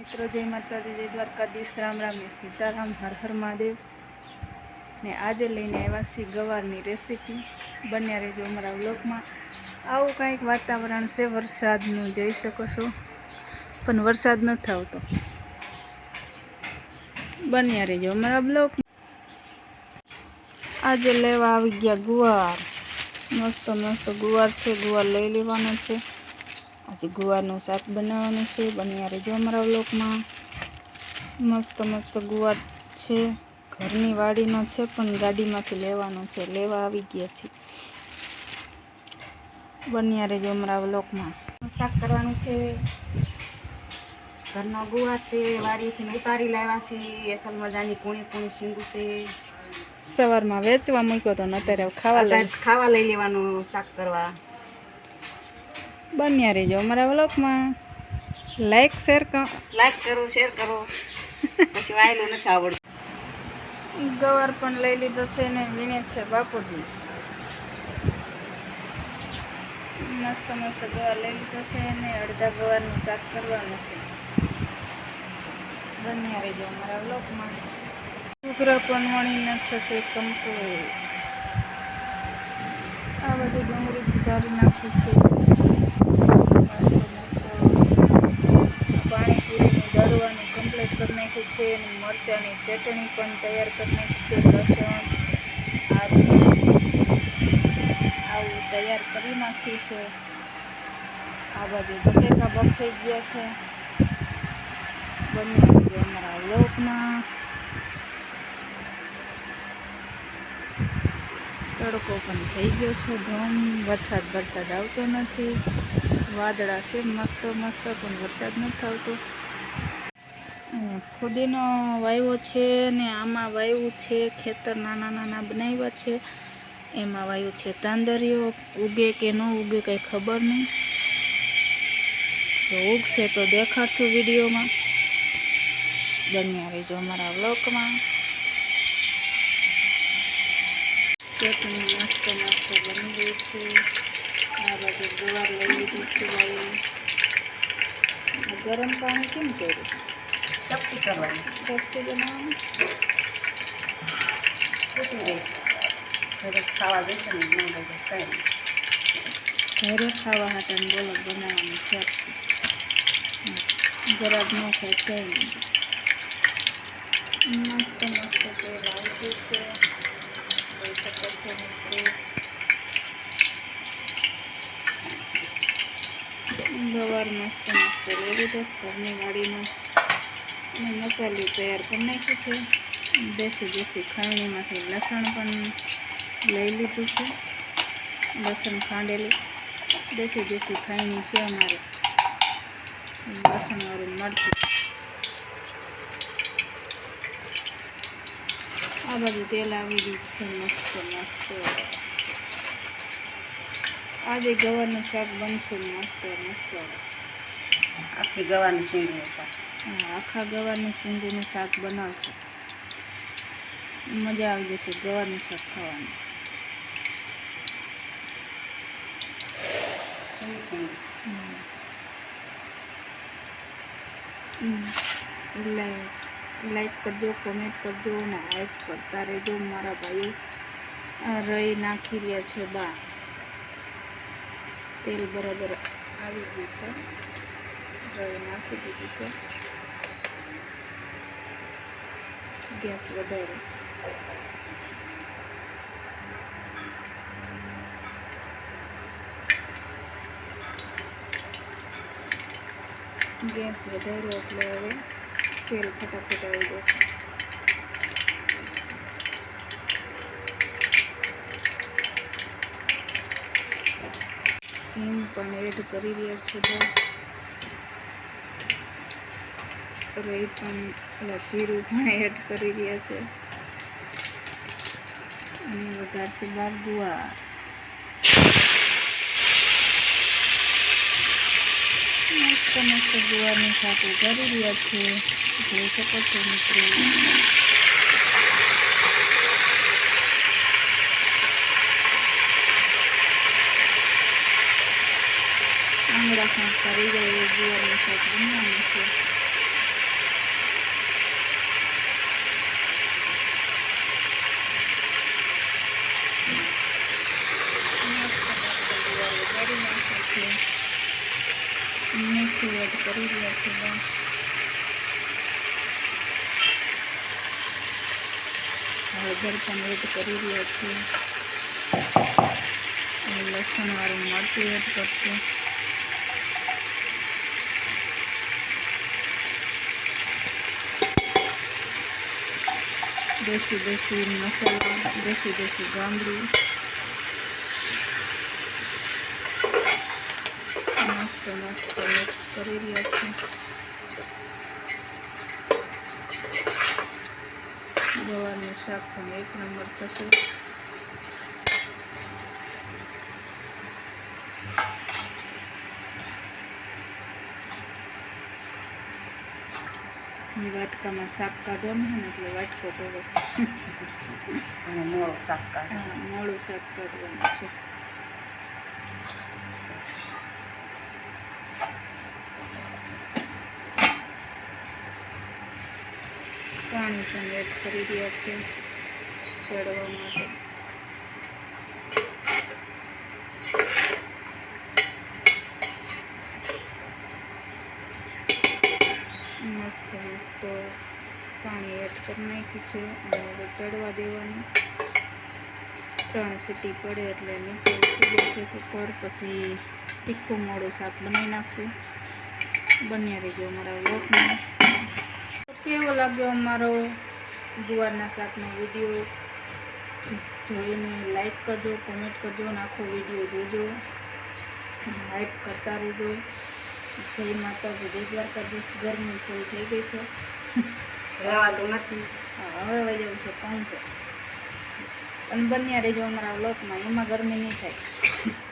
મિત્રો જય માતાજી, જય દ્વારકાધીશ, રામ રામ ને સીતારામ, હર હર મહાદેવ ને આજે લઈને આવ્યા છીએ ગવારની રેસીપી. બન્યા રહેજો અમારા વ્લોગમાં. આવું કાંઈક વાતાવરણ છે વરસાદનું, જોઈ શકો છો, પણ વરસાદ નથી આવતો. બન્યા રહેજો અમારા બ્લોગમાં. આજે લેવા આવી ગયા ગુવાર. મસ્ત મસ્ત ગુવાર છે, ગુવાર લઈ લેવાનો છે. આજે ગુવારનું શાક બનાવવાનું છે. બન્યા રહેજો અમારા વ્લોગમાં. મસ્ત મસ્ત ગુવાર છે, ઘરની વાડીનો છે, પણ ગાડીમાંથી લેવાનો છે. લેવા આવી ગયા છે. બન્યા રહેજો અમારા વ્લોગમાં. શાક કરવાનું છે. ઘરનો ગુવાર છે, વાડીથી ઉતારી લાવ્યા છે. અસલ મજાની કૂણી કૂણી શીંગું છે. સવારમાં વેચવા મૂક્યો તો અત્યારે ખાવા લઈ લેવાનું શાક કરવા. બન્યા રહેજો અમારા વ્લોગમાં. લાઈક કરો, શેર કરો. પછી વાયલું નથી આવડતું. ગવાર પણ લઈ લીધો છે ને વીણે છે બાપુજી. મસ્ત મસ્ત ગવાર લઈ લીધો છે ને અડધા ગવારનું શાક કરવાનું છે. બન્યા રહેજો અમારા વ્લોગમાં. છોકરા પણ વણીને થશે કમ્પ્લીટ. આ બધી ડુંગળી સુધારી નાખી છે. પાણીપુરીનું દળવાનું કમ્પ્લીટ કરી નાખ્યું છે અને મરચાંની ચટણી પણ તૈયાર કરી નાખી છે. લસણ આવું તૈયાર કરી નાખ્યું છે. આ બાજુ બટેકા બફાઈ ગયા છે. બન્યા રહેજો અમારા વ્લોગમાં. તડકો પણ થઈ ગયો છે ધોમ. વરસાદ આવતો નથી. વાદળા છે મસ્ત મસ્ત, પણ વરસાદ નથી આવતો. ફુદીનો વાવ્યો છે ને આમાં વાવ્યું છે ખેતર, નાના નાના બનાવ્યા છે. એમાં વાવ્યું છે તાંદરીઓ. ઉગે કે ન ઉગે કંઈ ખબર નહીં. જો ઉગશે તો દેખાડશું વિડીયોમાં. બન્યા રહેજો અમારા વ્લોગમાં. ચટણી મસ્ત મસ્ત બની ગઈ છે. આ બાજુ ગવાર લઈ લીધું છે. ગરમ પાણી કેમ કર્યું? ચપટી કરવાની, ચપટી બનાવવાની. તૂટી રહેશે. ઘરે ખાવા જશે ને ન લાગે કંઈ. ઘરે ખાવા હાટે બોલો બનાવવાનું છે. ગરાબ ન ખાય કંઈ નહીં. મસ્ત મસ્ત તેલ આવી ગયું છે. જોઈ શકો છો મિત્રો. ગવાર મસ્ત મસ્ત લઈ લીધો ઘરની વાડીનો અને મસાલું તૈયાર કરી નાખ્યું છે. દેશી ખાયણીમાંથી લસણ પણ લઈ લીધું છે. લસણ ખાંડેલું દેશી ખાયણી છે અમારે. લસણવાળું મરચું. આ બધું તેલ આવી ગયું છે મસ્ત મસ્ત. આજે ગવારનું શાક બનશે મસ્ત મસ્ત. આખી ગવારની શીંગનું શાક. હા, આખા ગવારની શીંગનું શાક બનાવશે. મજા આવી જશે ગવારનું શાક ખાવાની. લાઈક કરજો, કોમેન્ટ કરજો અને હાઈપ કરતા રહેજો મારા ભાઈઓ. રઈ નાખી રહ્યા છે બા. તેલ બરાબર આવી ગયું છે. રઈ નાખી દીધી છે. ગેસ વધારે. ગેસ વધાર્યો એટલે હવે તેલ ફટાફટ આવી જશે. હિંગ પણ એડ કરી રહ્યા છે. રઈ પણ જીરું પણ એડ કરી રહ્યા છે. અને વઘારશે ગુવાર. મસ્ત મસ્ત ગુવારની શાક ઉગાડી રહ્યા છે. જોઈ શકો છો મિત્રો. આંગળા શાક કરી જાય ગુવારનું શાક બનાવવાનું છે. મરચું એડ કરી રહ્યા છે. હળદર પણ એડ કરી રહ્યા છીએ. લસણવાળું મરચું એડ કરશું. દેશી મસાલા, દેશી ગામડું મસ્ત મિક્સ કરી રહ્યા છીએ. ગવારનું શાક પણ એક નંબર થશે. વાટકામાં શાક કાઢવાનું ને એટલે વાટકો પડે અને મોળું શાક કાઢે. મોળું શાક કાઢવાનું છે. પાણી પણ એડ કરી રહ્યા છે ચડવા માટે. મસ્ત પાણી એડ કરી નાખ્યું છે અને હવે ચડવા દેવાનું. 3 સીટી પડે એટલે નીચે ઉતરી જશે કુકર. પછી તીખું મોડું શાક બનાવી નાખશું. બન્યા રહેજો અમારા વ્લોગમાં. કેવો લાગ્યો અમારો ગુવારના શાકનો વિડીયો? જોઈને લાઈક કરજો, કોમેન્ટ કરજો અને આખો વિડીયો જોજો. લાઈક કરતા રહેજો. જય માતાજી, જય દ્વારકાધીશ. ગરમી થોડી થઈ ગઈ છે, રહેવાતું નથી. હવે વહી જવું છે 5 અને બન્યા રહેજો અમારા વ્લોગમાં. એમાં ગરમી નહીં થાય.